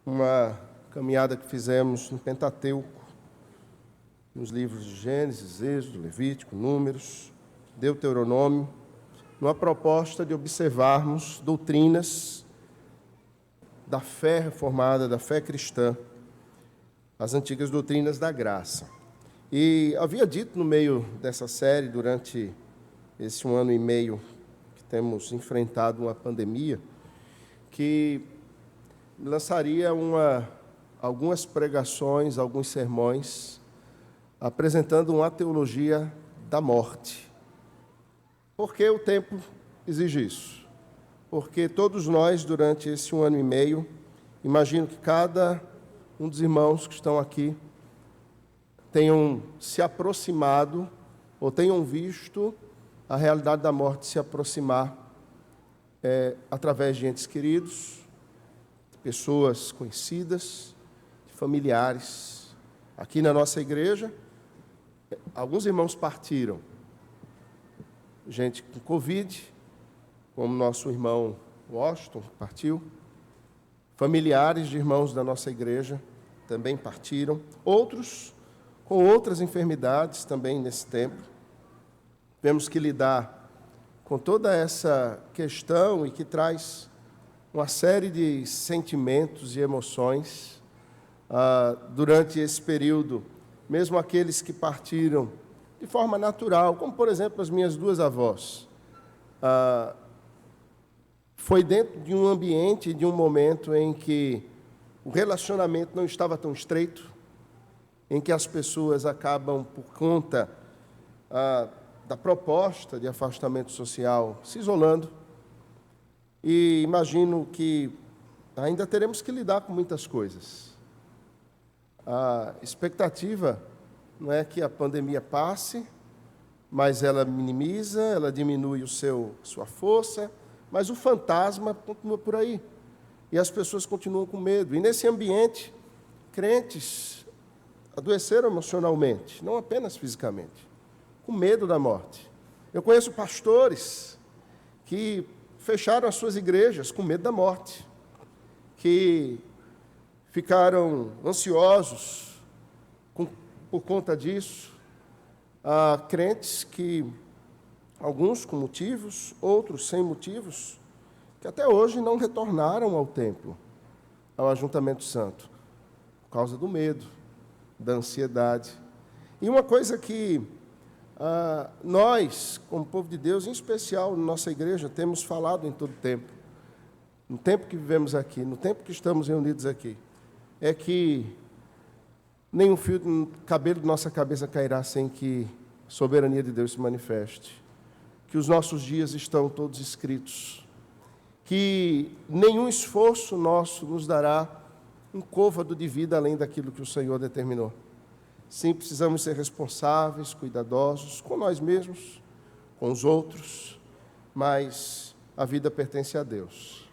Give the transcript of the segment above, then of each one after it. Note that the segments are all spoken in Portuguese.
uma caminhada que fizemos no Pentateuco, nos livros de Gênesis, Êxodo, Levítico, Números, Deuteronômio, numa proposta de observarmos doutrinas da fé reformada, da fé cristã, as antigas doutrinas da graça. E havia dito no meio dessa série, durante esse 1 ano e meio que temos enfrentado uma pandemia, que lançaria algumas pregações, alguns sermões, apresentando uma teologia da morte. Porque o tempo exige isso. Porque todos nós, durante esse 1 ano e meio, imagino que cada um dos irmãos que estão aqui tenham se aproximado ou tenham visto a realidade da morte se aproximar através de entes queridos, de pessoas conhecidas, de familiares. Aqui na nossa igreja, alguns irmãos partiram, gente com Covid, como nosso irmão Washington partiu, familiares de irmãos da nossa igreja também partiram, outros com outras enfermidades também nesse tempo. Tivemos que lidar com toda essa questão e que traz uma série de sentimentos e emoções durante esse período, mesmo aqueles que partiram de forma natural, como, por exemplo, as minhas duas avós. Foi dentro de um ambiente, de um momento em que o relacionamento não estava tão estreito, em que as pessoas acabam, por conta da proposta de afastamento social, se isolando. E imagino que ainda teremos que lidar com muitas coisas. A expectativa não é que a pandemia passe, mas ela minimiza, ela diminui sua força, mas o fantasma continua por aí. E as pessoas continuam com medo. E nesse ambiente, crentes adoeceram emocionalmente, não apenas fisicamente, com medo da morte. Eu conheço pastores que fecharam as suas igrejas com medo da morte, que ficaram ansiosos por conta disso. Há crentes que, alguns com motivos, outros sem motivos, que até hoje não retornaram ao templo, ao ajuntamento santo, por causa do medo, da ansiedade. E uma coisa que nós, como povo de Deus, em especial na nossa igreja, temos falado em todo o tempo, no tempo que vivemos aqui, no tempo que estamos reunidos aqui, é que nenhum fio do cabelo de nossa cabeça cairá sem que a soberania de Deus se manifeste, que os nossos dias estão todos escritos, que nenhum esforço nosso nos dará um côvado de vida além daquilo que o Senhor determinou. Sim, precisamos ser responsáveis, cuidadosos com nós mesmos, com os outros, mas a vida pertence a Deus.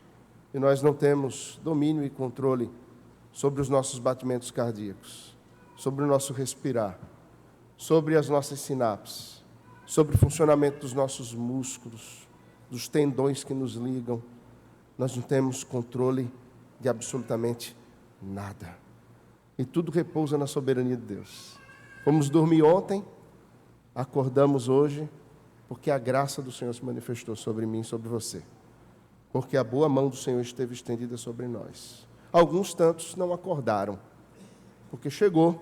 E nós não temos domínio e controle sobre os nossos batimentos cardíacos, sobre o nosso respirar, sobre as nossas sinapses, sobre o funcionamento dos nossos músculos, dos tendões que nos ligam. Nós não temos controle de absolutamente nada. E tudo repousa na soberania de Deus. Fomos dormir ontem, acordamos hoje, porque a graça do Senhor se manifestou sobre mim e sobre você. Porque a boa mão do Senhor esteve estendida sobre nós. Alguns tantos não acordaram, porque chegou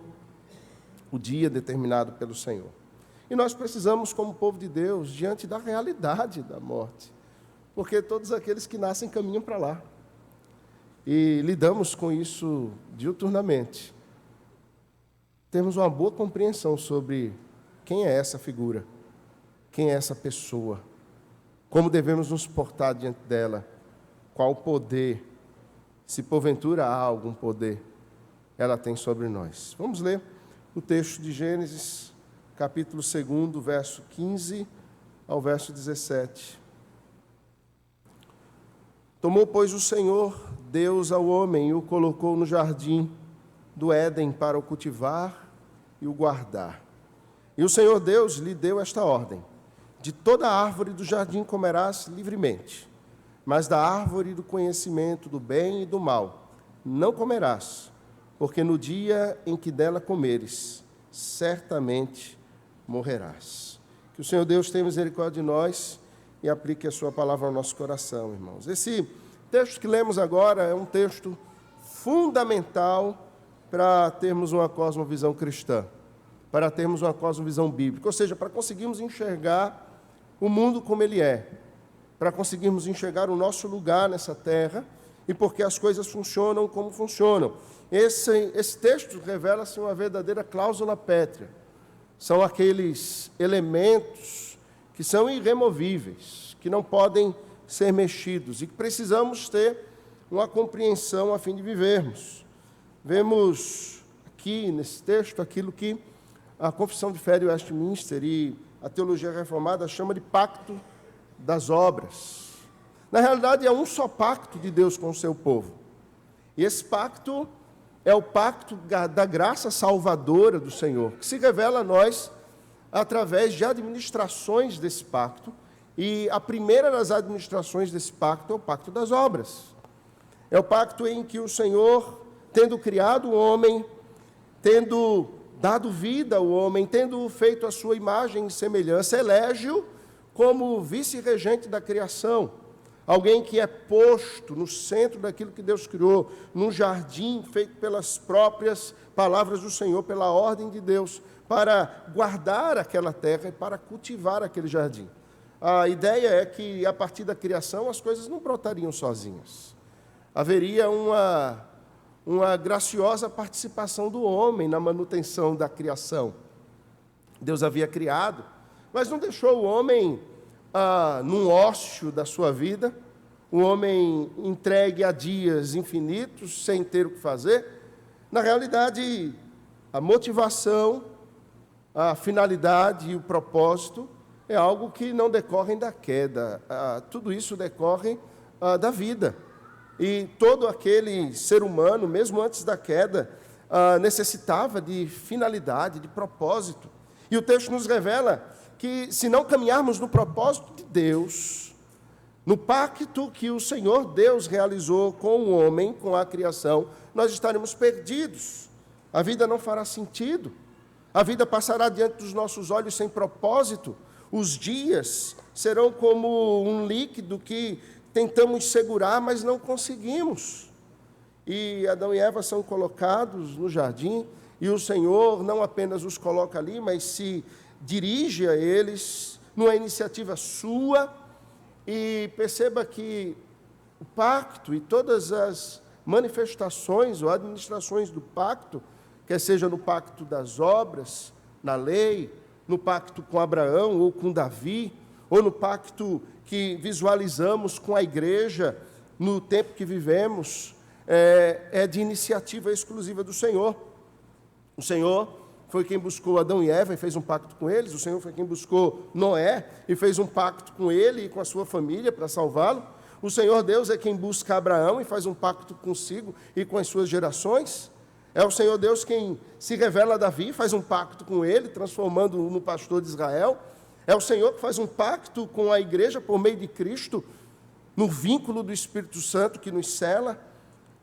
o dia determinado pelo Senhor. E nós precisamos, como povo de Deus, diante da realidade da morte, porque todos aqueles que nascem caminham para lá. E lidamos com isso diuturnamente. Temos uma boa compreensão sobre quem é essa figura, quem é essa pessoa, como devemos nos portar diante dela, qual poder, se porventura há algum poder, ela tem sobre nós. Vamos ler o texto de Gênesis, capítulo 2, verso 15 ao verso 17. Tomou, pois, o Senhor Deus ao homem e o colocou no jardim do Éden para o cultivar e o guardar. E o Senhor Deus lhe deu esta ordem: de toda árvore do jardim comerás livremente, mas da árvore do conhecimento do bem e do mal não comerás, porque no dia em que dela comeres, certamente morrerás. Que o Senhor Deus tenha misericórdia de nós e aplique a sua palavra ao nosso coração, irmãos. Esse texto que lemos agora é um texto fundamental para termos uma cosmovisão cristã, para termos uma cosmovisão bíblica, ou seja, para conseguirmos enxergar o mundo como ele é, para conseguirmos enxergar o nosso lugar nessa terra e porque as coisas funcionam como funcionam. Esse texto revela-se uma verdadeira cláusula pétrea. São aqueles elementos que são irremovíveis, que não podem ser mexidos e que precisamos ter uma compreensão a fim de vivermos. Vemos aqui nesse texto aquilo que a Confissão de Fé de Westminster e a Teologia Reformada chama de pacto das obras. Na realidade, é um só pacto de Deus com o seu povo. E esse pacto é o pacto da graça salvadora do Senhor, que se revela a nós através de administrações desse pacto. E a primeira das administrações desse pacto é o pacto das obras. É o pacto em que o Senhor, tendo criado o homem, tendo dado vida ao homem, tendo feito a sua imagem e semelhança, elege-o como vice-regente da criação. Alguém que é posto no centro daquilo que Deus criou, num jardim feito pelas próprias palavras do Senhor, pela ordem de Deus, para guardar aquela terra e para cultivar aquele jardim. A ideia é que, a partir da criação, as coisas não brotariam sozinhas. Haveria uma graciosa participação do homem na manutenção da criação. Deus havia criado, mas não deixou o homem num ócio da sua vida, o homem entregue a dias infinitos, sem ter o que fazer. Na realidade, a motivação, a finalidade e o propósito é algo que não decorrem da queda. Tudo isso decorre da vida. E todo aquele ser humano, mesmo antes da queda, necessitava de finalidade, de propósito. E o texto nos revela que, se não caminharmos no propósito de Deus, no pacto que o Senhor Deus realizou com o homem, com a criação, nós estaremos perdidos. A vida não fará sentido. A vida passará diante dos nossos olhos sem propósito. Os dias serão como um líquido que tentamos segurar, mas não conseguimos. E Adão e Eva são colocados no jardim, e o Senhor não apenas os coloca ali, mas se dirige a eles numa iniciativa sua. E perceba que o pacto e todas as manifestações ou administrações do pacto, quer seja no pacto das obras, na lei, no pacto com Abraão ou com Davi, ou no pacto que visualizamos com a igreja no tempo que vivemos, é de iniciativa exclusiva do Senhor. O Senhor foi quem buscou Adão e Eva e fez um pacto com eles. O Senhor foi quem buscou Noé e fez um pacto com ele e com a sua família para salvá-lo. O Senhor Deus é quem busca Abraão e faz um pacto consigo e com as suas gerações. É o Senhor Deus quem se revela a Davi e faz um pacto com ele, transformando-o no pastor de Israel. É o Senhor que faz um pacto com a igreja por meio de Cristo, no vínculo do Espírito Santo que nos cela.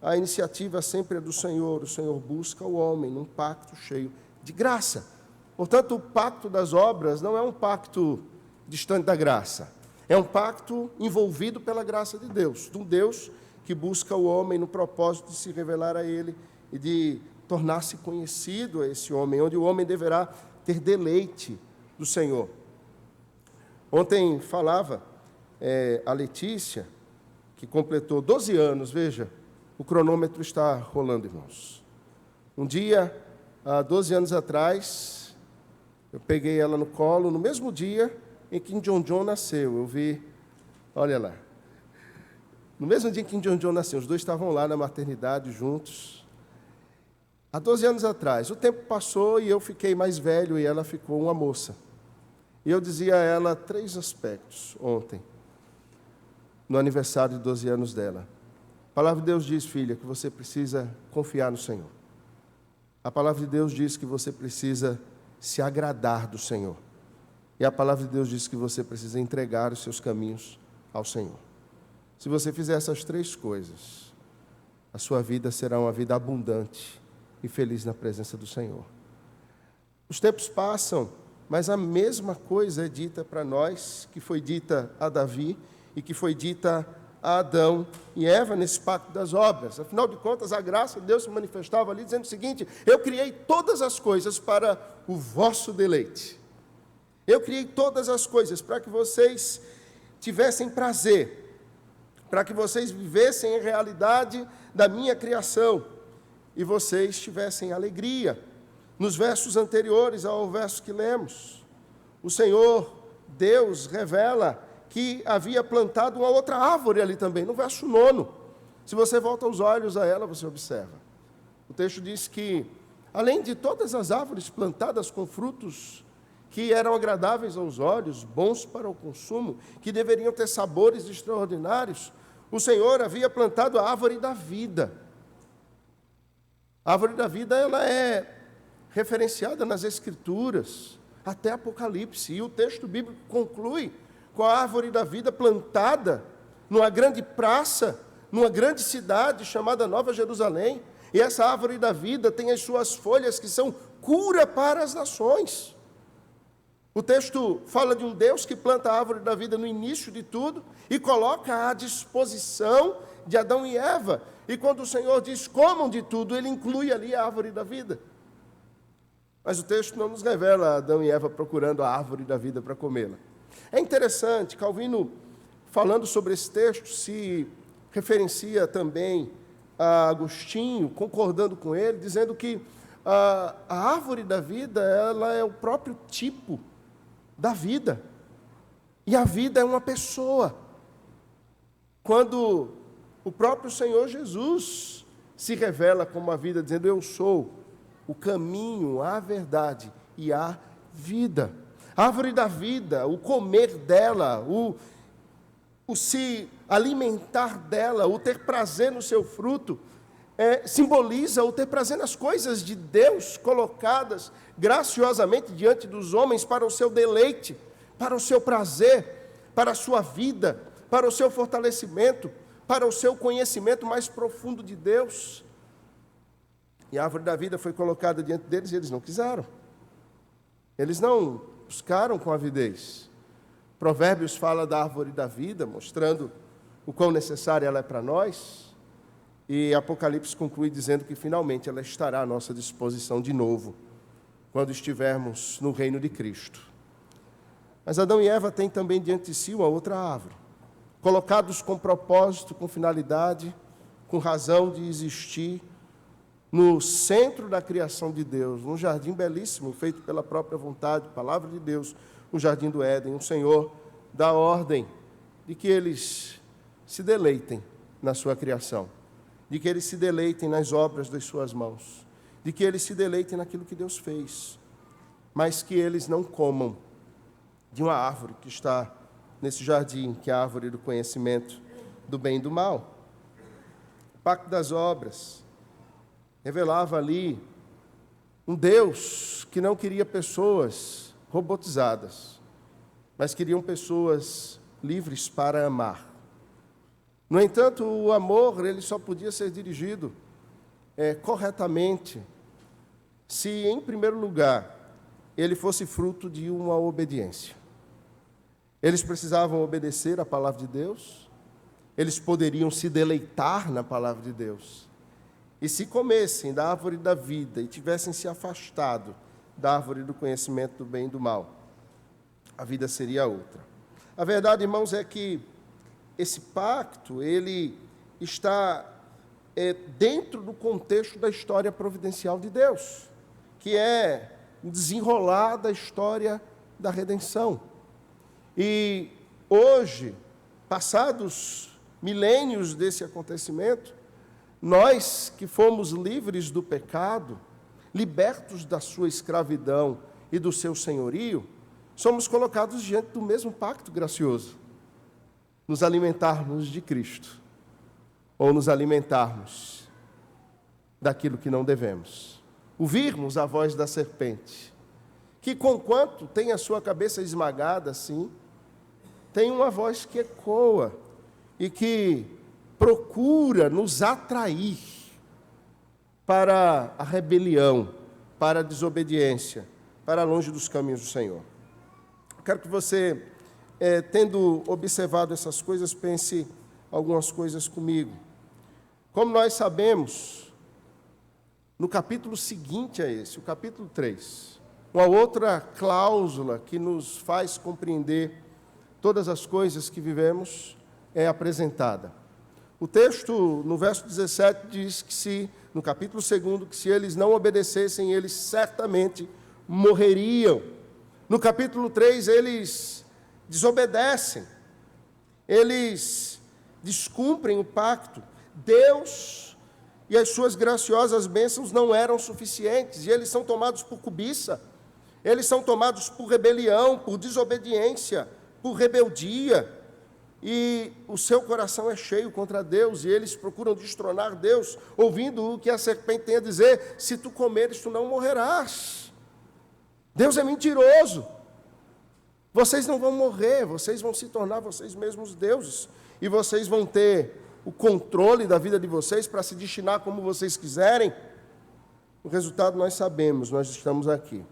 A iniciativa sempre é do Senhor. O Senhor busca o homem num pacto cheio de graça. Portanto, o pacto das obras não é um pacto distante da graça. É um pacto envolvido pela graça de Deus, de um Deus que busca o homem no propósito de se revelar a ele e de tornar-se conhecido a esse homem, onde o homem deverá ter deleite do Senhor. Ontem falava a Letícia, que completou 12 anos, veja, o cronômetro está rolando, irmãos. Um dia, há 12 anos atrás, eu peguei ela no colo, no mesmo dia em que Kim Jong-un nasceu. Eu vi, olha lá, no mesmo dia em que Kim Jong-un nasceu, os dois estavam lá na maternidade juntos. Há 12 anos atrás, o tempo passou e eu fiquei mais velho e ela ficou uma moça. E eu dizia a ela 3 aspectos ontem, no aniversário de 12 anos dela. A palavra de Deus diz, filha, que você precisa confiar no Senhor. A palavra de Deus diz que você precisa se agradar do Senhor. E a palavra de Deus diz que você precisa entregar os seus caminhos ao Senhor. Se você fizer essas 3 coisas, a sua vida será uma vida abundante e feliz na presença do Senhor. Os tempos passam, mas a mesma coisa é dita para nós, que foi dita a Davi e que foi dita a Adão e Eva nesse pacto das obras. Afinal de contas, a graça de Deus se manifestava ali dizendo o seguinte: eu criei todas as coisas para o vosso deleite. Eu criei todas as coisas para que vocês tivessem prazer, para que vocês vivessem a realidade da minha criação e vocês tivessem alegria. Nos versos anteriores ao verso que lemos, o Senhor, Deus, revela que havia plantado uma outra árvore ali também, no verso 9. Se você volta os olhos a ela, você observa. O texto diz que, além de todas as árvores plantadas com frutos que eram agradáveis aos olhos, bons para o consumo, que deveriam ter sabores extraordinários, o Senhor havia plantado a árvore da vida. A árvore da vida, ela é referenciada nas Escrituras, até Apocalipse, e o texto bíblico conclui com a árvore da vida plantada numa grande praça, numa grande cidade chamada Nova Jerusalém, e essa árvore da vida tem as suas folhas que são cura para as nações. O texto fala de um Deus que planta a árvore da vida no início de tudo e coloca à disposição de Adão e Eva, e quando o Senhor diz comam de tudo, ele inclui ali a árvore da vida. Mas o texto não nos revela Adão e Eva procurando a árvore da vida para comê-la. É interessante, Calvino, falando sobre esse texto, se referencia também a Agostinho, concordando com ele, dizendo que a árvore da vida, ela é o próprio tipo da vida. E a vida é uma pessoa. Quando o próprio Senhor Jesus se revela como a vida, dizendo: eu sou o caminho, a verdade e a vida. A árvore da vida, o comer dela, o se alimentar dela, o ter prazer no seu fruto, simboliza o ter prazer nas coisas de Deus colocadas graciosamente diante dos homens para o seu deleite, para o seu prazer, para a sua vida, para o seu fortalecimento, para o seu conhecimento mais profundo de Deus. E a árvore da vida foi colocada diante deles e eles não quiseram. Eles não buscaram com avidez. Provérbios fala da árvore da vida, mostrando o quão necessária ela é para nós. E Apocalipse conclui dizendo que finalmente ela estará à nossa disposição de novo, quando estivermos no reino de Cristo. Mas Adão e Eva têm também diante de si uma outra árvore, colocados com propósito, com finalidade, com razão de existir, no centro da criação de Deus, num jardim belíssimo, feito pela própria vontade, palavra de Deus, no jardim do Éden. O Senhor dá ordem de que eles se deleitem na sua criação, de que eles se deleitem nas obras das suas mãos, de que eles se deleitem naquilo que Deus fez, mas que eles não comam de uma árvore que está nesse jardim, que é a árvore do conhecimento do bem e do mal. O pacto das obras revelava ali um Deus que não queria pessoas robotizadas, mas queriam pessoas livres para amar. No entanto, o amor ele só podia ser dirigido corretamente se, em primeiro lugar, ele fosse fruto de uma obediência. Eles precisavam obedecer à palavra de Deus, eles poderiam se deleitar na palavra de Deus. E se comessem da árvore da vida e tivessem se afastado da árvore do conhecimento do bem e do mal, a vida seria outra. A verdade, irmãos, é que esse pacto, ele está dentro do contexto da história providencial de Deus, que é o desenrolar da história da redenção. E hoje, passados milênios desse acontecimento, nós que fomos livres do pecado, libertos da sua escravidão e do seu senhorio, somos colocados diante do mesmo pacto gracioso. Nos alimentarmos de Cristo, ou nos alimentarmos daquilo que não devemos. Ouvirmos a voz da serpente, que conquanto tem a sua cabeça esmagada assim, tem uma voz que ecoa e que procura nos atrair para a rebelião, para a desobediência, para longe dos caminhos do Senhor. Quero que você, tendo observado essas coisas, pense algumas coisas comigo. Como nós sabemos, no capítulo seguinte a esse, o capítulo 3, uma outra cláusula que nos faz compreender todas as coisas que vivemos é apresentada. O texto, no verso 17, diz que no capítulo 2, que se eles não obedecessem, eles certamente morreriam. No capítulo 3, eles desobedecem, eles descumprem o pacto. Deus e as suas graciosas bênçãos não eram suficientes, e eles são tomados por cobiça, eles são tomados por rebelião, por desobediência, por rebeldia, e o seu coração é cheio contra Deus, e eles procuram destronar Deus, ouvindo o que a serpente tem a dizer: se tu comeres, tu não morrerás. Deus é mentiroso. Vocês não vão morrer, vocês vão se tornar vocês mesmos deuses, e vocês vão ter o controle da vida de vocês para se destinar como vocês quiserem. O resultado nós sabemos, nós estamos aqui.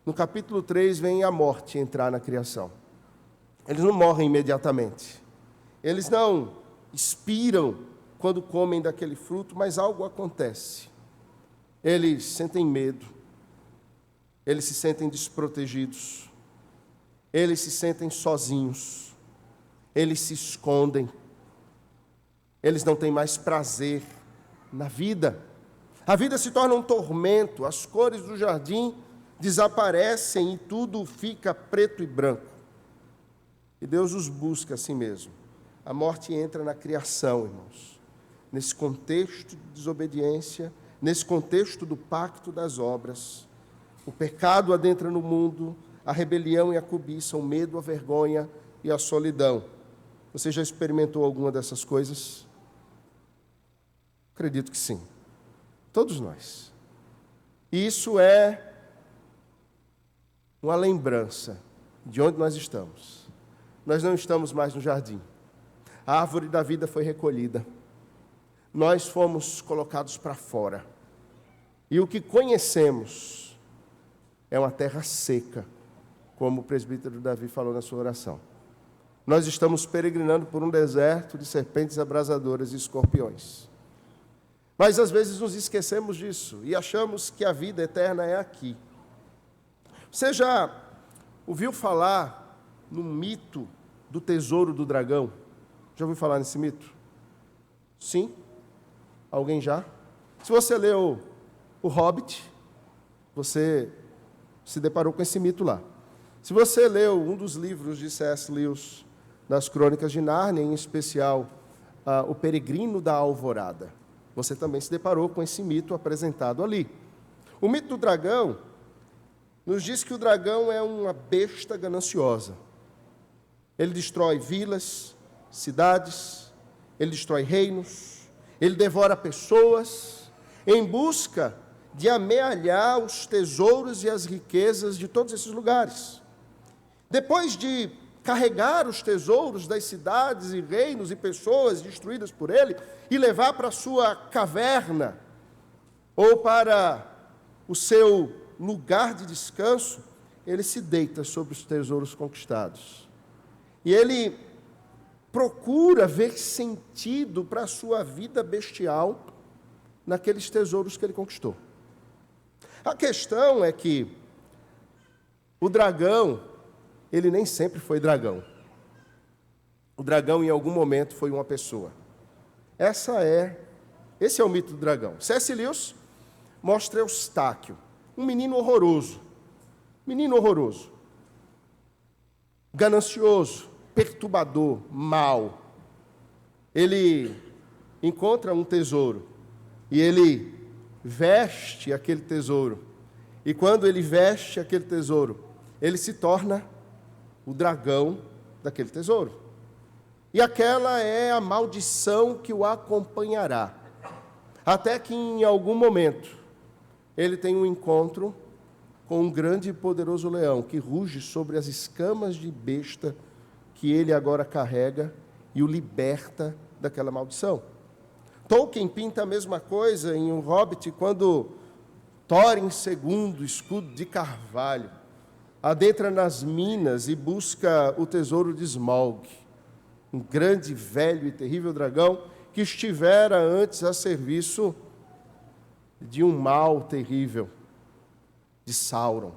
No capítulo 3, vem a morte entrar na criação. Eles não morrem imediatamente. Eles não expiram quando comem daquele fruto, mas algo acontece. Eles sentem medo. Eles se sentem desprotegidos. Eles se sentem sozinhos. Eles se escondem. Eles não têm mais prazer na vida. A vida se torna um tormento. As cores do jardim desaparecem e tudo fica preto e branco. E Deus os busca assim mesmo. A morte entra na criação, irmãos. Nesse contexto de desobediência, nesse contexto do pacto das obras, o pecado adentra no mundo, a rebelião e a cobiça, o medo, a vergonha e a solidão. Você já experimentou alguma dessas coisas? Acredito que sim. Todos nós. E isso é uma lembrança de onde nós estamos. Nós não estamos mais no jardim. A árvore da vida foi recolhida. Nós fomos colocados para fora. E o que conhecemos é uma terra seca, como o presbítero Davi falou na sua oração. Nós estamos peregrinando por um deserto de serpentes abrasadoras e escorpiões. Mas às vezes nos esquecemos disso e achamos que a vida eterna é aqui. Você já ouviu falar no mito do tesouro do dragão? Já ouviu falar nesse mito? Sim? Alguém já? Se você leu O Hobbit, você se deparou com esse mito lá. Se você leu um dos livros de C.S. Lewis, das Crônicas de Nárnia, em especial O Peregrino da Alvorada, você também se deparou com esse mito apresentado ali. O mito do dragão nos diz que o dragão é uma besta gananciosa. Ele destrói vilas, cidades, ele destrói reinos, ele devora pessoas, em busca de amealhar os tesouros e as riquezas de todos esses lugares. Depois de carregar os tesouros das cidades e reinos e pessoas destruídas por ele e levar para a sua caverna ou para o seu lugar de descanso, ele se deita sobre os tesouros conquistados. E ele procura ver sentido para a sua vida bestial naqueles tesouros que ele conquistou. A questão é que o dragão, ele nem sempre foi dragão. O dragão, em algum momento, foi uma pessoa. Esse é o mito do dragão. C.S. Lewis mostra Eustáquio, um menino horroroso, ganancioso, perturbador, mau. Ele encontra um tesouro e ele veste aquele tesouro. E quando ele veste aquele tesouro, ele se torna o dragão daquele tesouro. E aquela é a maldição que o acompanhará, até que em algum momento ele tem um encontro com um grande e poderoso leão que ruge sobre as escamas de besta que ele agora carrega e o liberta daquela maldição. Tolkien pinta a mesma coisa em O Hobbit, quando Thorin II, escudo de carvalho, adentra nas minas e busca o tesouro de Smaug, um grande, velho e terrível dragão que estivera antes a serviço de um mal terrível, de Sauron.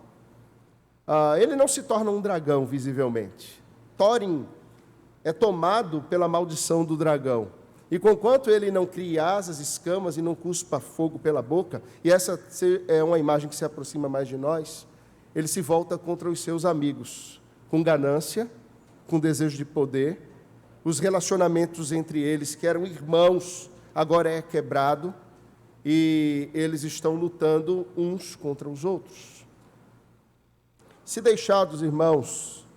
Ele não se torna um dragão, visivelmente. Thorin é tomado pela maldição do dragão. E conquanto ele não crie asas, escamas e não cuspa fogo pela boca, e essa é uma imagem que se aproxima mais de nós, ele se volta contra os seus amigos, com ganância, com desejo de poder. Os relacionamentos entre eles, que eram irmãos, agora é quebrado, e eles estão lutando uns contra os outros. Se deixados, irmãos,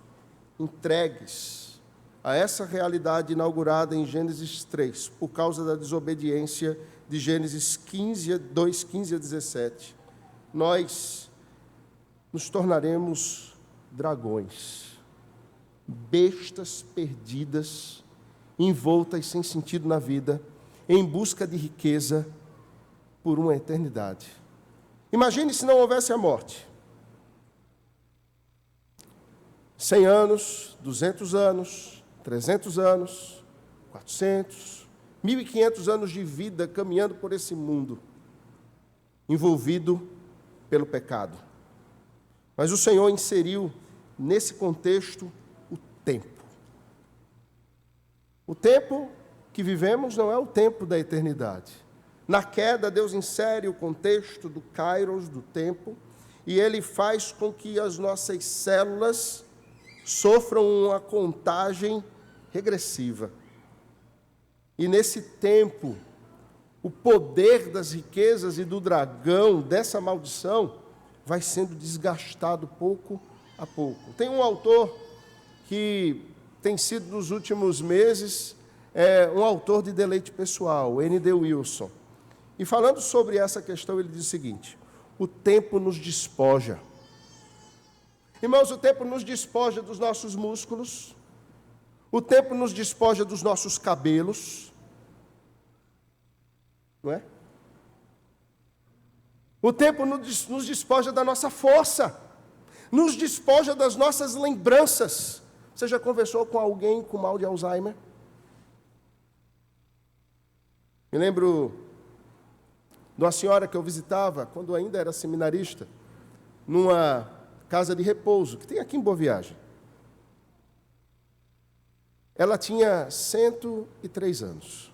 entregues a essa realidade inaugurada em Gênesis 3, por causa da desobediência de Gênesis 2, 15 a 17, nós nos tornaremos dragões, bestas perdidas, envoltas sem sentido na vida, em busca de riqueza por uma eternidade. Imagine se não houvesse a morte. 100 anos, 200 anos, 300 anos, 400, 1.500 anos de vida caminhando por esse mundo, envolvido pelo pecado. Mas o Senhor inseriu nesse contexto o tempo. O tempo que vivemos não é o tempo da eternidade. Na queda, Deus insere o contexto do kairos, do tempo, e Ele faz com que as nossas células sofram uma contagem regressiva. E nesse tempo, o poder das riquezas e do dragão, dessa maldição, vai sendo desgastado pouco a pouco. Tem um autor que tem sido nos últimos meses um autor de deleite pessoal, N.D. Wilson. E falando sobre essa questão, ele diz o seguinte: o tempo nos despoja. Irmãos, o tempo nos despoja dos nossos músculos, o tempo nos despoja dos nossos cabelos, não é? O tempo nos despoja da nossa força, nos despoja das nossas lembranças. Você já conversou com alguém com mal de Alzheimer? Me lembro de uma senhora que eu visitava, quando ainda era seminarista, numa casa de repouso, que tem aqui em Boa Viagem. Ela tinha 103 anos.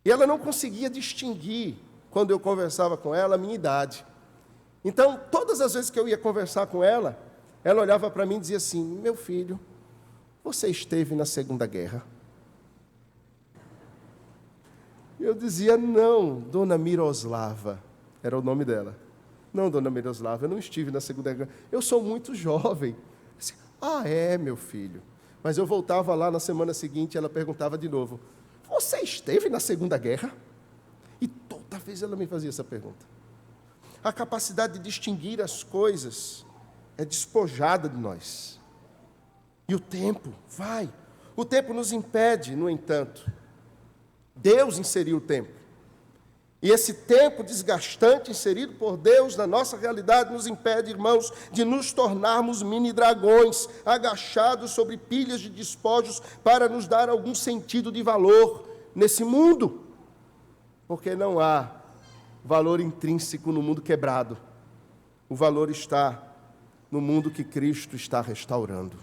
E ela não conseguia distinguir, quando eu conversava com ela, a minha idade. Então, todas as vezes que eu ia conversar com ela, ela olhava para mim e dizia assim: meu filho, você esteve na Segunda Guerra? Eu dizia: não, dona Miroslava, era o nome dela. Não, dona Miroslava, eu não estive na Segunda Guerra, eu sou muito jovem. Disse, é, meu filho. Mas eu voltava lá na semana seguinte, ela perguntava de novo: você esteve na Segunda Guerra? E toda vez ela me fazia essa pergunta. A capacidade de distinguir as coisas é despojada de nós. E o tempo vai. O tempo nos impede, no entanto. Deus inseriu o tempo. E esse tempo desgastante inserido por Deus na nossa realidade nos impede, irmãos, de nos tornarmos mini-dragões, agachados sobre pilhas de despojos para nos dar algum sentido de valor nesse mundo. Porque não há valor intrínseco no mundo quebrado. O valor está no mundo que Cristo está restaurando.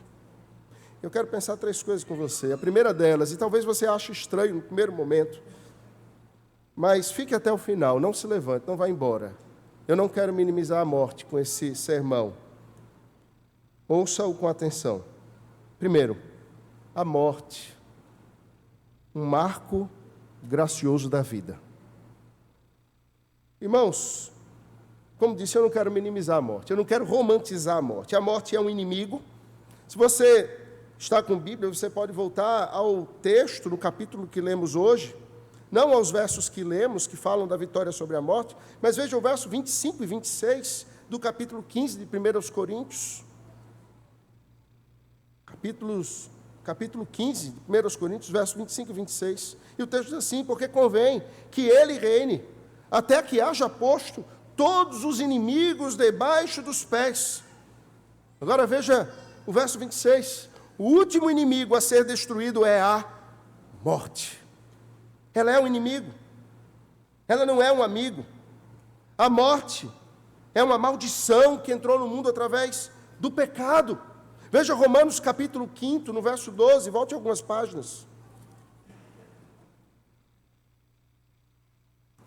Eu quero pensar 3 coisas com você. A primeira delas, e talvez você ache estranho no primeiro momento, mas fique até o final, não se levante, não vá embora. Eu não quero minimizar a morte com esse sermão. Ouça-o com atenção. Primeiro, a morte, um marco gracioso da vida. Irmãos, como disse, eu não quero minimizar a morte, eu não quero romantizar a morte. A morte é um inimigo. Se você está com Bíblia, você pode voltar ao texto, no capítulo que lemos hoje, não aos versos que lemos, que falam da vitória sobre a morte, mas veja o verso 25 e 26 do capítulo 15 de 1 Coríntios. capítulo 15, 1 Coríntios, versos 25 e 26. E o texto diz assim: porque convém que ele reine, até que haja posto todos os inimigos debaixo dos pés. Agora veja o verso 26. O último inimigo a ser destruído é a morte. Ela é um inimigo. Ela não é um amigo. A morte é uma maldição que entrou no mundo através do pecado. Veja Romanos capítulo 5, no verso 12, volte algumas páginas.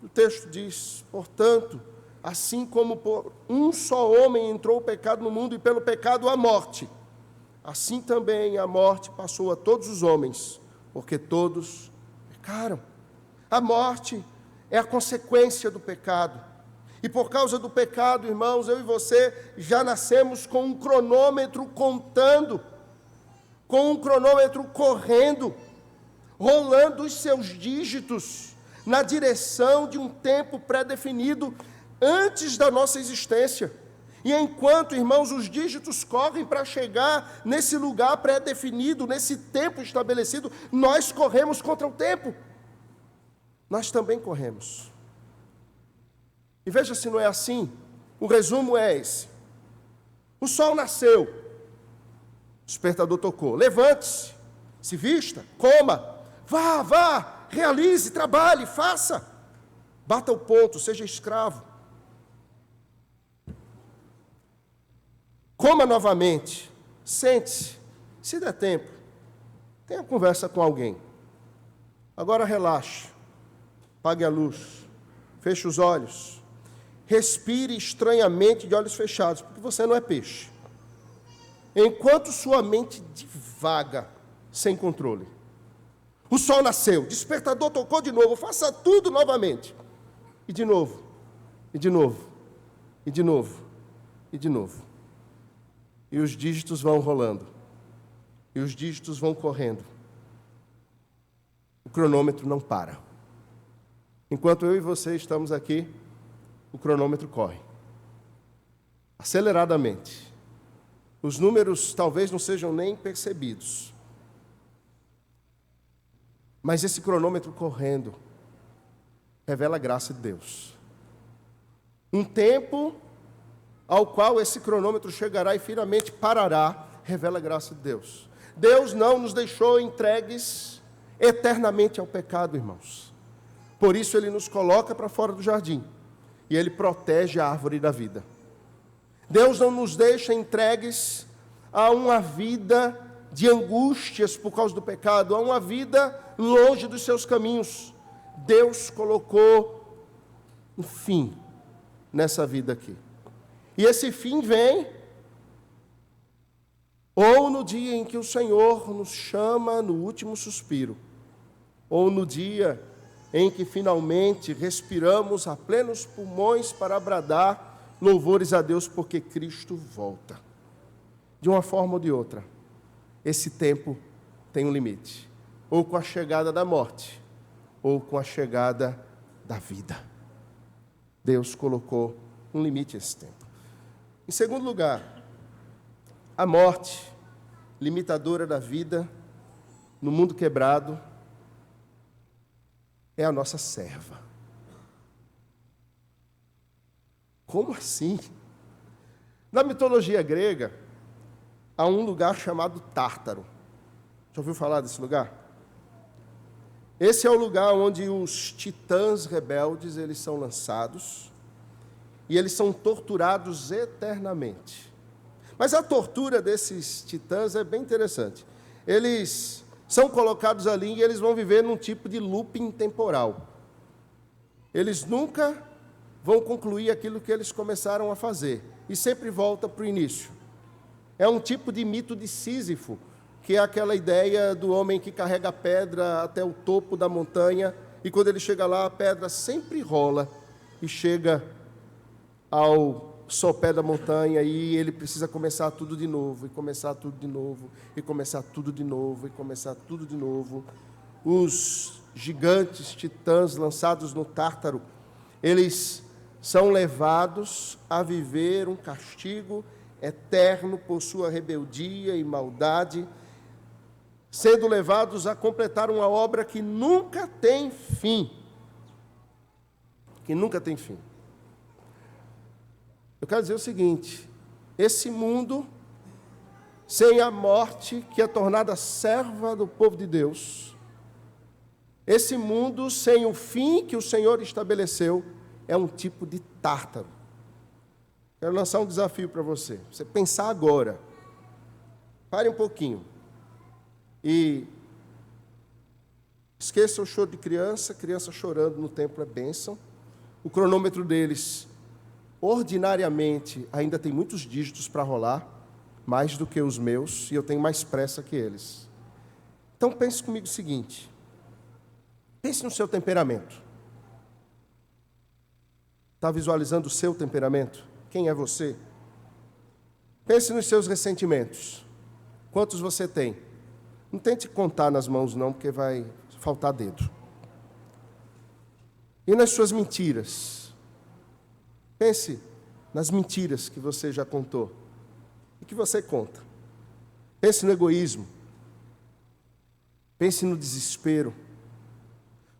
O texto diz: portanto, assim como por um só homem entrou o pecado no mundo e pelo pecado a morte, assim também a morte passou a todos os homens, porque todos pecaram. A morte é a consequência do pecado. E por causa do pecado, irmãos, eu e você já nascemos com um cronômetro contando, com um cronômetro correndo, rolando os seus dígitos na direção de um tempo pré-definido antes da nossa existência. E enquanto, irmãos, os dígitos correm para chegar nesse lugar pré-definido, nesse tempo estabelecido, nós corremos contra o tempo. Nós também corremos. E veja se não é assim. O resumo é esse: o sol nasceu, o despertador tocou, levante-se, se vista, coma, vá, realize, trabalhe, faça, bata o ponto, seja escravo, coma novamente, sente-se, se der tempo, tenha conversa com alguém. Agora relaxe, apague a luz, feche os olhos, respire estranhamente de olhos fechados, porque você não é peixe. Enquanto sua mente divaga, sem controle. O sol nasceu, despertador tocou de novo, faça tudo novamente. E de novo, e de novo, e de novo, e de novo. E os dígitos vão rolando, e os dígitos vão correndo. O cronômetro não para. Enquanto eu e você estamos aqui, o cronômetro corre aceleradamente. Os números talvez não sejam nem percebidos, mas esse cronômetro correndo revela a graça de Deus. Um tempo ao qual esse cronômetro chegará e finalmente parará, revela a graça de Deus. Deus não nos deixou entregues eternamente ao pecado, irmãos. Por isso Ele nos coloca para fora do jardim e Ele protege a árvore da vida. Deus não nos deixa entregues a uma vida de angústias por causa do pecado, a uma vida longe dos seus caminhos. Deus colocou um fim nessa vida aqui. E esse fim vem ou no dia em que o Senhor nos chama no último suspiro, ou no dia em que finalmente respiramos a plenos pulmões para bradar louvores a Deus porque Cristo volta. De uma forma ou de outra, esse tempo tem um limite, ou com a chegada da morte, ou com a chegada da vida. Deus colocou um limite a esse tempo. Em segundo lugar, a morte, limitadora da vida, no mundo quebrado, é a nossa serva. Como assim? Na mitologia grega, há um lugar chamado Tártaro. Já ouviu falar desse lugar? Esse é o lugar onde os titãs rebeldes, eles são lançados e eles são torturados eternamente. Mas a tortura desses titãs é bem interessante. Eles são colocados ali e eles vão viver num tipo de looping temporal. Eles nunca vão concluir aquilo que eles começaram a fazer, e sempre volta para o início. É um tipo de mito de Sísifo, que é aquela ideia do homem que carrega a pedra até o topo da montanha, e quando ele chega lá, a pedra sempre rola, e chega ao sopé da montanha, e ele precisa começar tudo de novo, e começar tudo de novo, e começar tudo de novo, e começar tudo de novo. Os gigantes titãs lançados no Tártaro, eles são levados a viver um castigo eterno por sua rebeldia e maldade, sendo levados a completar uma obra que nunca tem fim. Que nunca tem fim. Eu quero dizer o seguinte: esse mundo, sem a morte, que é tornada serva do povo de Deus, esse mundo sem o fim que o Senhor estabeleceu, é um tipo de tártaro. Quero lançar um desafio para você. Você pensar agora. Pare um pouquinho. E esqueça o choro de criança. Criança chorando no templo é bênção. O cronômetro deles, ordinariamente, ainda tem muitos dígitos para rolar, mais do que os meus, e eu tenho mais pressa que eles. Então pense comigo o seguinte. Pense no seu temperamento. Está visualizando o seu temperamento? Quem é você? Pense nos seus ressentimentos. Quantos você tem? Não tente contar nas mãos não, porque vai faltar dedo. E nas suas mentiras? Pense nas mentiras que você já contou e que você conta. Pense no egoísmo. Pense no desespero.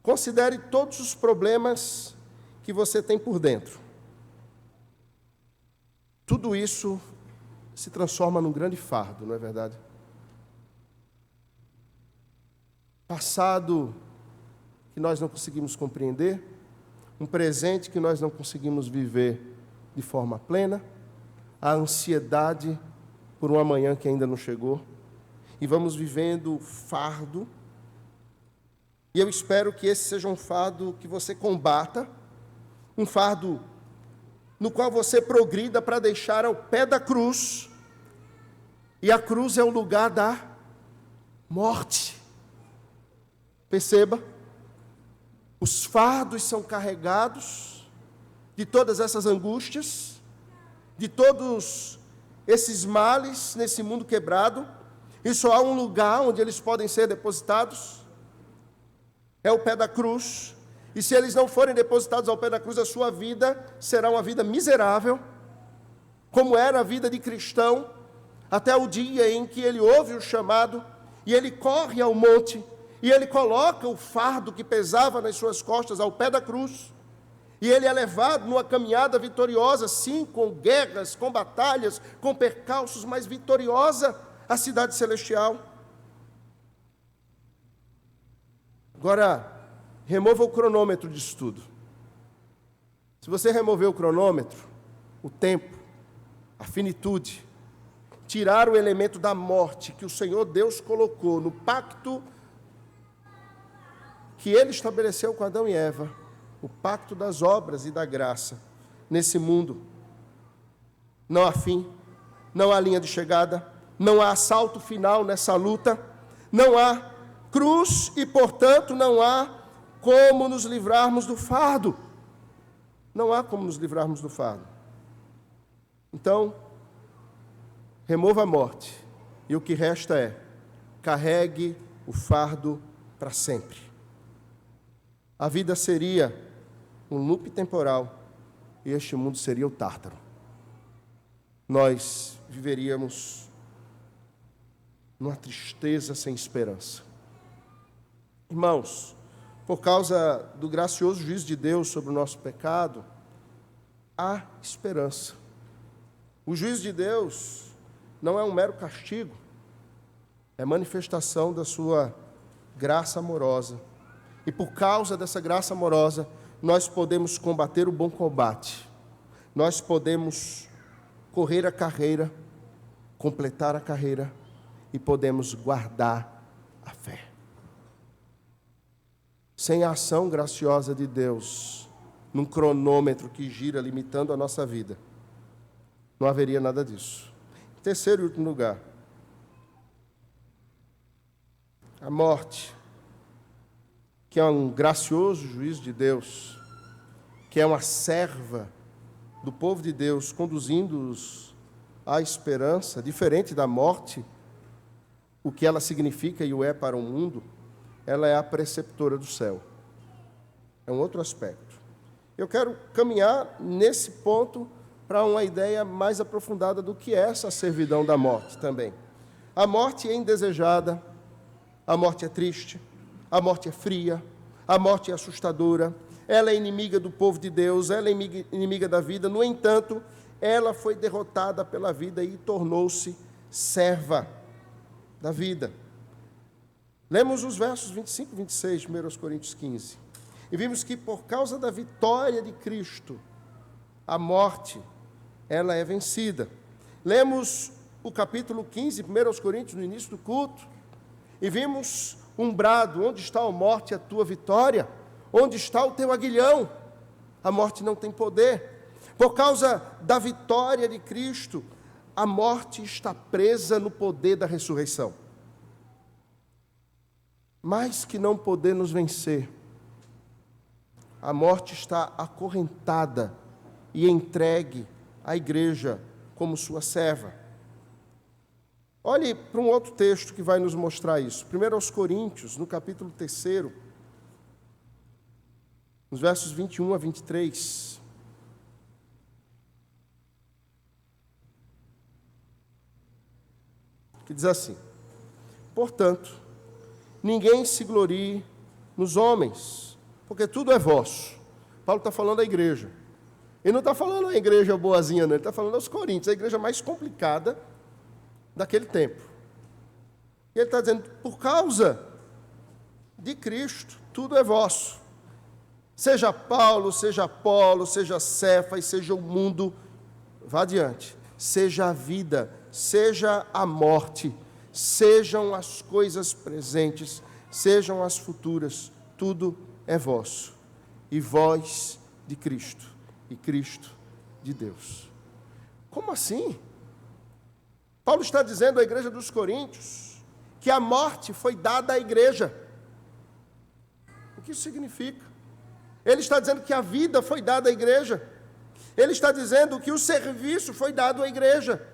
Considere todos os problemas que você tem por dentro. Tudo isso se transforma num grande fardo, não é verdade? Passado que nós não conseguimos compreender, um presente que nós não conseguimos viver de forma plena, a ansiedade por um amanhã que ainda não chegou, e vamos vivendo fardo. E eu espero que esse seja um fardo que você combata, um fardo no qual você progrida para deixar ao pé da cruz, e a cruz é o lugar da morte. Perceba, os fardos são carregados de todas essas angústias, de todos esses males nesse mundo quebrado, e só há um lugar onde eles podem ser depositados, é o pé da cruz. E se eles não forem depositados ao pé da cruz, a sua vida será uma vida miserável, como era a vida de cristão, até o dia em que ele ouve o chamado, e ele corre ao monte, e ele coloca o fardo que pesava nas suas costas ao pé da cruz, e ele é levado numa caminhada vitoriosa, sim, com guerras, com batalhas, com percalços, mas vitoriosa, a cidade celestial. Agora, remova o cronômetro disso tudo. Se você remover o cronômetro, o tempo, a finitude, tirar o elemento da morte que o Senhor Deus colocou no pacto que Ele estabeleceu com Adão e Eva, o pacto das obras e da graça, nesse mundo, não há fim, não há linha de chegada, não há assalto final nessa luta, não há cruz e, portanto, não há como nos livrarmos do fardo. Não há como nos livrarmos do fardo. Então, remova a morte, e o que resta é, carregue o fardo para sempre. A vida seria um loop temporal, e este mundo seria o Tártaro. Nós viveríamos numa tristeza sem esperança. Irmãos, por causa do gracioso juízo de Deus sobre o nosso pecado, há esperança. O juízo de Deus não é um mero castigo, é manifestação da sua graça amorosa. E por causa dessa graça amorosa, nós podemos combater o bom combate. Nós podemos correr a carreira, completar a carreira, e podemos guardar a fé. Sem a ação graciosa de Deus, num cronômetro que gira limitando a nossa vida, não haveria nada disso. Em terceiro e último lugar, a morte, que é um gracioso juízo de Deus, que é uma serva do povo de Deus, conduzindo-os à esperança, diferente da morte, o que ela significa e o é para o mundo, ela é a preceptora do céu. É um outro aspecto. Eu quero caminhar nesse ponto para uma ideia mais aprofundada do que é essa servidão da morte também. A morte é indesejada, A morte é triste, a morte é fria, a morte é assustadora, ela é inimiga do povo de Deus, ela é inimiga da vida. No entanto, ela foi derrotada pela vida e tornou-se serva da vida. Lemos os versos 25 e 26 de 1 Coríntios 15. E vimos que por causa da vitória de Cristo, a morte, ela é vencida. Lemos o capítulo 15, 1 Coríntios, no início do culto, e vimos um brado: onde está a morte, a tua vitória? Onde está o teu aguilhão? A morte não tem poder. Por causa da vitória de Cristo, a morte está presa no poder da ressurreição. Mais que não poder nos vencer, a morte está acorrentada e entregue à igreja como sua serva. Olhe para um outro texto que vai nos mostrar isso. 1 Coríntios, no capítulo 3, nos versos 21 a 23. Que diz assim: portanto, ninguém se glorie nos homens, porque tudo é vosso. Paulo está falando da igreja. Ele não está falando da igreja boazinha, não. Ele está falando aos coríntios, a igreja mais complicada daquele tempo. E ele está dizendo: por causa de Cristo, tudo é vosso. Seja Paulo, seja Apolo, seja Cefas, seja o mundo, vá adiante. Seja a vida, seja a morte, sejam as coisas presentes, sejam as futuras, tudo é vosso. E vós de Cristo, e Cristo de Deus. Como assim? Paulo está dizendo à igreja dos Coríntios que a morte foi dada à igreja. O que isso significa? Ele está dizendo que a vida foi dada à igreja. Ele está dizendo que o serviço foi dado à igreja.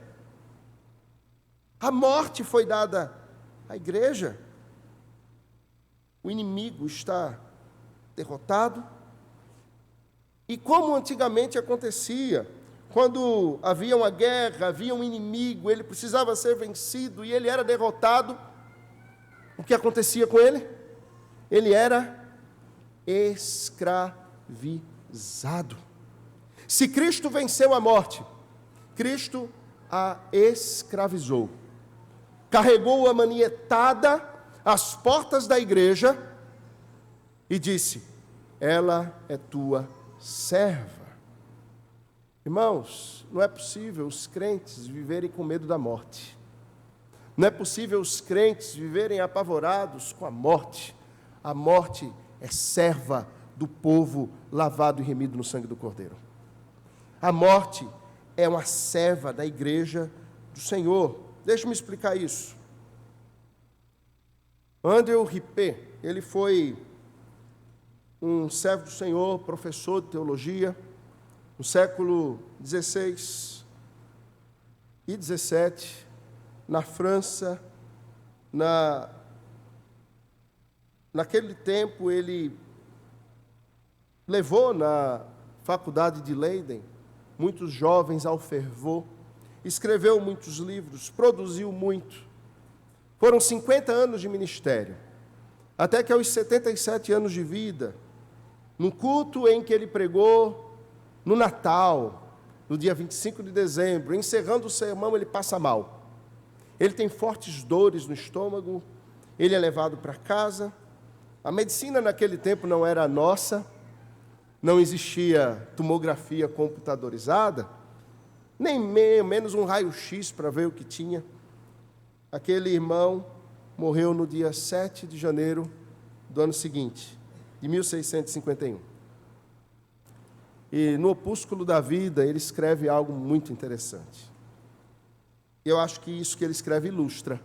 A morte foi dada à igreja. O inimigo está derrotado. E como antigamente acontecia, quando havia uma guerra, havia um inimigo, ele precisava ser vencido e ele era derrotado, o que acontecia com ele? Ele era escravizado. Se Cristo venceu a morte, Cristo a escravizou. Carregou-a manietada às portas da igreja e disse: ela é tua serva. Irmãos, não é possível os crentes viverem com medo da morte. Não é possível os crentes viverem apavorados com a morte. A morte é serva do povo lavado e remido no sangue do Cordeiro. A morte é uma serva da igreja do Senhor. Deixa-me explicar isso. Andrew Rippé, ele foi um servo do Senhor, professor de teologia, no século XVI e XVII, na França. Naquele tempo, ele levou na faculdade de Leiden muitos jovens ao fervor, escreveu muitos livros, produziu muito. Foram 50 anos de ministério, até que aos 77 anos de vida, no culto em que ele pregou, no Natal, no dia 25 de dezembro, encerrando o sermão, ele passa mal. Ele tem fortes dores no estômago, ele é levado para casa. A medicina naquele tempo não era a nossa, não existia tomografia computadorizada, nem menos um raio-x para ver o que tinha. Aquele irmão morreu no dia 7 de janeiro do ano seguinte, de 1651. E no Opúsculo da Vida, ele escreve algo muito interessante. Eu acho que isso que ele escreve ilustra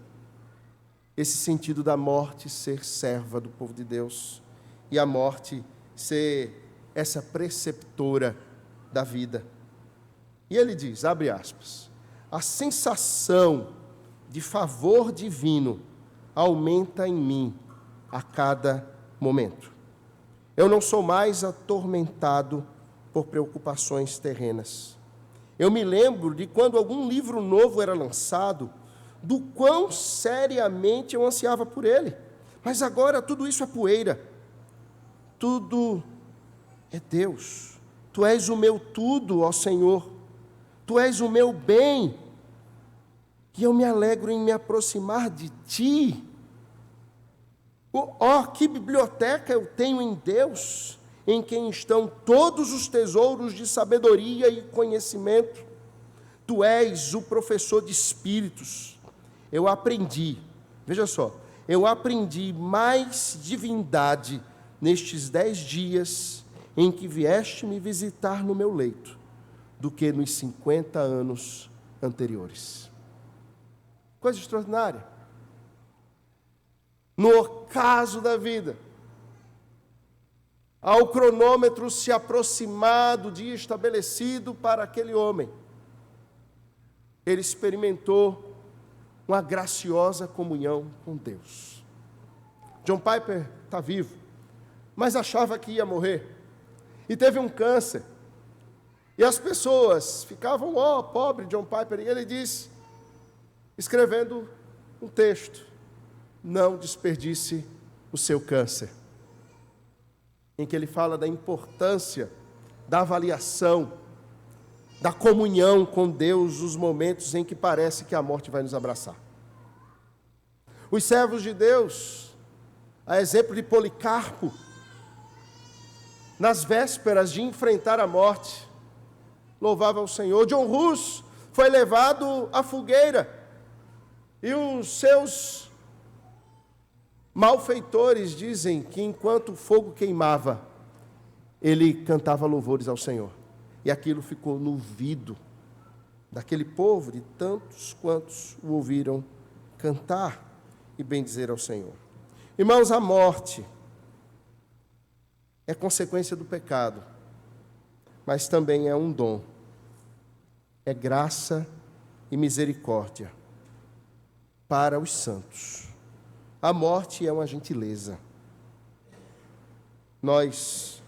esse sentido da morte ser serva do povo de Deus e a morte ser essa preceptora da vida. E ele diz, abre aspas, a sensação de favor divino aumenta em mim a cada momento. Eu não sou mais atormentado por preocupações terrenas. Eu me lembro de quando algum livro novo era lançado, do quão seriamente eu ansiava por ele. Mas agora tudo isso é poeira. Tudo é Deus. Tu és o meu tudo, ó Senhor. Tu és o meu bem. E eu me alegro em me aproximar de Ti. Oh, que biblioteca eu tenho em Deus, em quem estão todos os tesouros de sabedoria e conhecimento. Tu és o professor de espíritos. Eu aprendi, veja só, eu aprendi mais divindade nestes 10 dias em que vieste me visitar no meu leito, do que nos 50 anos anteriores. Coisa extraordinária. No ocaso da vida, ao cronômetro se aproximar do dia estabelecido para aquele homem, ele experimentou uma graciosa comunhão com Deus. John Piper está vivo, mas achava que ia morrer, e teve um câncer, e as pessoas ficavam, pobre John Piper, e ele disse, escrevendo um texto, não desperdice o seu câncer, em que ele fala da importância da avaliação, da comunhão com Deus, os momentos em que parece que a morte vai nos abraçar. Os servos de Deus, a exemplo de Policarpo, nas vésperas de enfrentar a morte, louvava ao Senhor. John Hus foi levado à fogueira, e os seus malfeitores dizem que enquanto o fogo queimava, ele cantava louvores ao Senhor. E aquilo ficou no ouvido daquele povo, de tantos quantos o ouviram cantar e bendizer ao Senhor. Irmãos, a morte é consequência do pecado, mas também é um dom. É graça e misericórdia para os santos. A morte é uma gentileza. Nós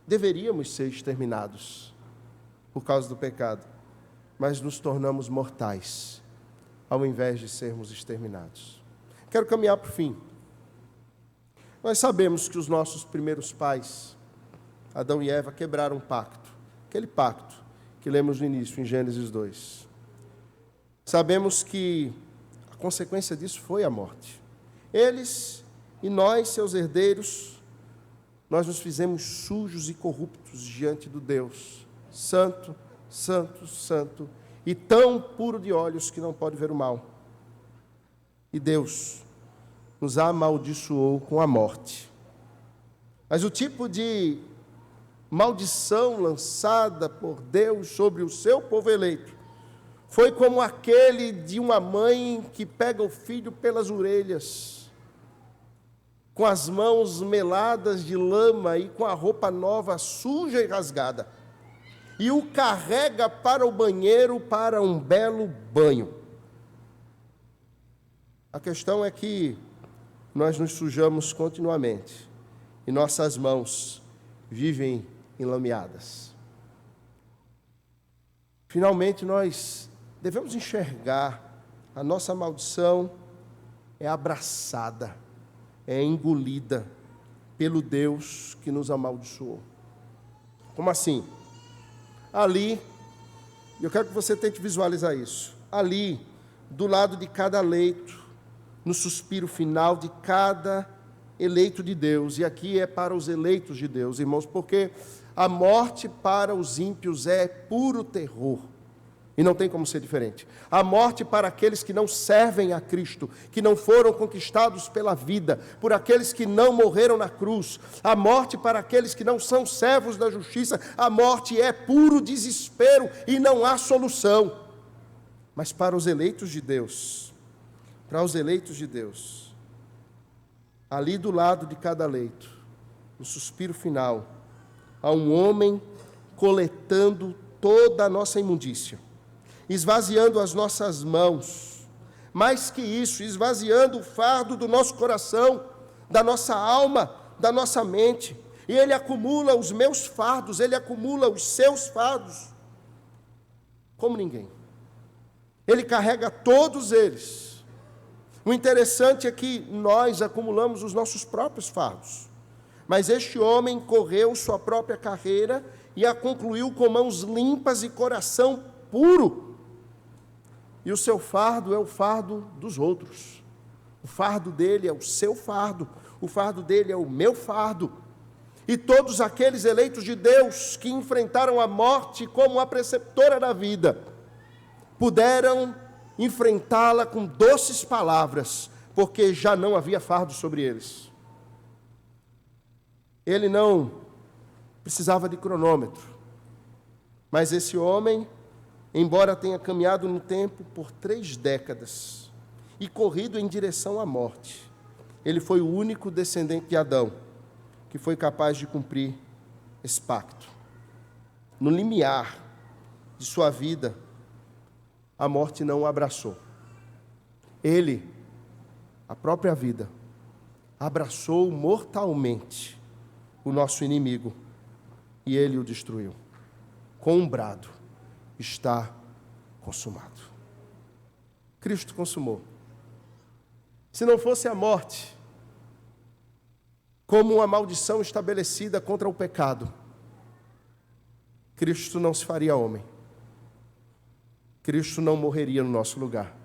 deveríamos ser exterminados por causa do pecado, mas nos tornamos mortais ao invés de sermos exterminados. Quero caminhar para o fim. Nós sabemos que os nossos primeiros pais, Adão e Eva, quebraram um pacto, aquele pacto que lemos no início, em Gênesis 2. Sabemos que a consequência disso foi a morte. Eles e nós, seus herdeiros, nós nos fizemos sujos e corruptos diante do Deus santo, santo, santo, e tão puro de olhos que não pode ver o mal. E Deus nos amaldiçoou com a morte. Mas o tipo de maldição lançada por Deus sobre o seu povo eleito foi como aquele de uma mãe que pega o filho pelas orelhas, com as mãos meladas de lama e com a roupa nova suja e rasgada, e o carrega para o banheiro para um belo banho. A questão é que nós nos sujamos continuamente e nossas mãos vivem enlameadas. Finalmente, nós devemos enxergar a nossa maldição é abraçada, é engolida pelo Deus que nos amaldiçoou. Como assim? Ali, eu quero que você tente visualizar isso, ali, do lado de cada leito, no suspiro final de cada eleito de Deus, e aqui é para os eleitos de Deus, irmãos, porque a morte para os ímpios é puro terror, e não tem como ser diferente. A morte para aqueles que não servem a Cristo, que não foram conquistados pela vida, por aqueles que não morreram na cruz, a morte para aqueles que não são servos da justiça, a morte é puro desespero e não há solução. Mas para os eleitos de Deus, ali do lado de cada leito, no suspiro final, há um homem coletando toda a nossa imundícia, esvaziando as nossas mãos, mais que isso, esvaziando o fardo do nosso coração, da nossa alma, da nossa mente, e ele acumula os meus fardos, ele acumula os seus fardos, como ninguém. Ele carrega todos eles. O interessante é que nós acumulamos os nossos próprios fardos. Mas este homem correu sua própria carreira e a concluiu com mãos limpas e coração puro. E o seu fardo é o fardo dos outros. O fardo dele é o seu fardo. O fardo dele é o meu fardo. E todos aqueles eleitos de Deus que enfrentaram a morte como a preceptora da vida, puderam enfrentá-la com doces palavras, porque já não havia fardo sobre eles. Ele não precisava de cronômetro, mas esse homem, embora tenha caminhado no tempo por 3 décadas e corrido em direção à morte, ele foi o único descendente de Adão que foi capaz de cumprir esse pacto. No limiar de sua vida, a morte não o abraçou. Ele, a própria vida, abraçou mortalmente o nosso inimigo e ele o destruiu. Com um brado, está consumado. Cristo consumou. Se não fosse a morte, como uma maldição estabelecida contra o pecado, Cristo não se faria homem. Cristo não morreria no nosso lugar.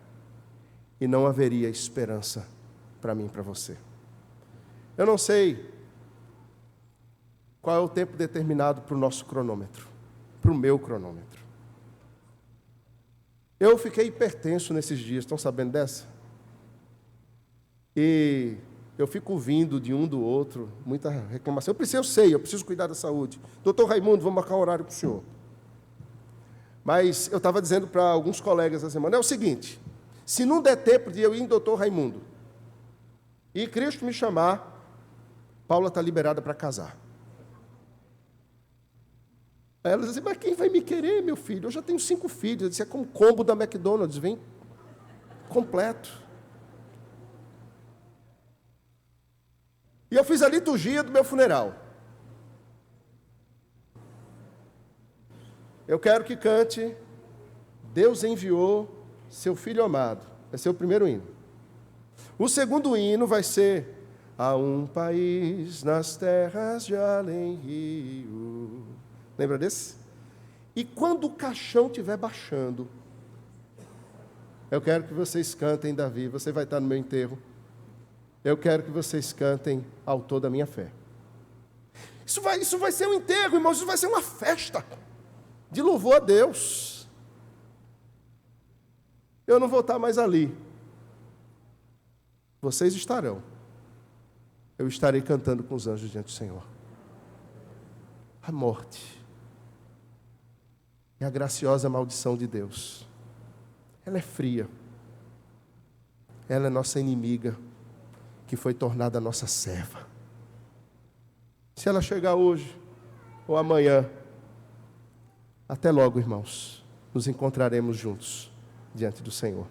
E não haveria esperança para mim e para você. Eu não sei qual é o tempo determinado para o nosso cronômetro, para o meu cronômetro. Eu fiquei hipertenso nesses dias, estão sabendo dessa? E eu fico ouvindo de um do outro, muita reclamação. Eu preciso cuidar da saúde. Doutor Raimundo, vamos marcar um horário para o senhor. Mas eu estava dizendo para alguns colegas essa semana, é o seguinte, se não der tempo de eu ir em doutor Raimundo, e Cristo me chamar, Paula está liberada para casar. Aí ela disse, mas quem vai me querer, meu filho? Eu já tenho 5 filhos. Eu disse, é como combo da McDonald's, vem completo. E eu fiz a liturgia do meu funeral. Eu quero que cante Deus enviou seu Filho amado. Vai ser o primeiro hino. O segundo hino vai ser Há um país nas terras de além rio. Lembra desse? E quando o caixão estiver baixando, eu quero que vocês cantem, Davi, você vai estar no meu enterro. Eu quero que vocês cantem Autor da minha fé. Isso vai ser um enterro, irmãos, isso vai ser uma festa de louvor a Deus. Eu não vou estar mais ali. Vocês estarão. Eu estarei cantando com os anjos diante do Senhor. A morte é a graciosa maldição de Deus. Ela é fria. Ela é nossa inimiga, que foi tornada nossa serva. Se ela chegar hoje ou amanhã, até logo, irmãos, nos encontraremos juntos diante do Senhor.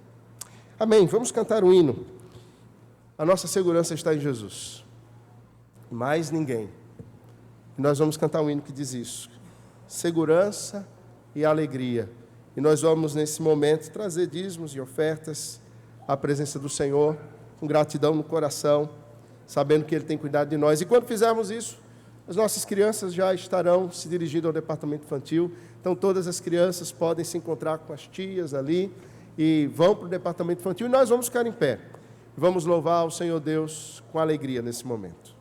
Amém. Vamos cantar um hino. A nossa segurança está em Jesus. Mais ninguém. E nós vamos cantar um hino que diz isso. Segurança e alegria. E nós vamos, nesse momento, trazer dízimos e ofertas à presença do Senhor, com gratidão no coração, sabendo que Ele tem cuidado de nós. E quando fizermos isso, as nossas crianças já estarão se dirigindo ao departamento infantil. Então, todas as crianças podem se encontrar com as tias ali e vão para o departamento infantil. E nós vamos ficar em pé. Vamos louvar o Senhor Deus com alegria nesse momento.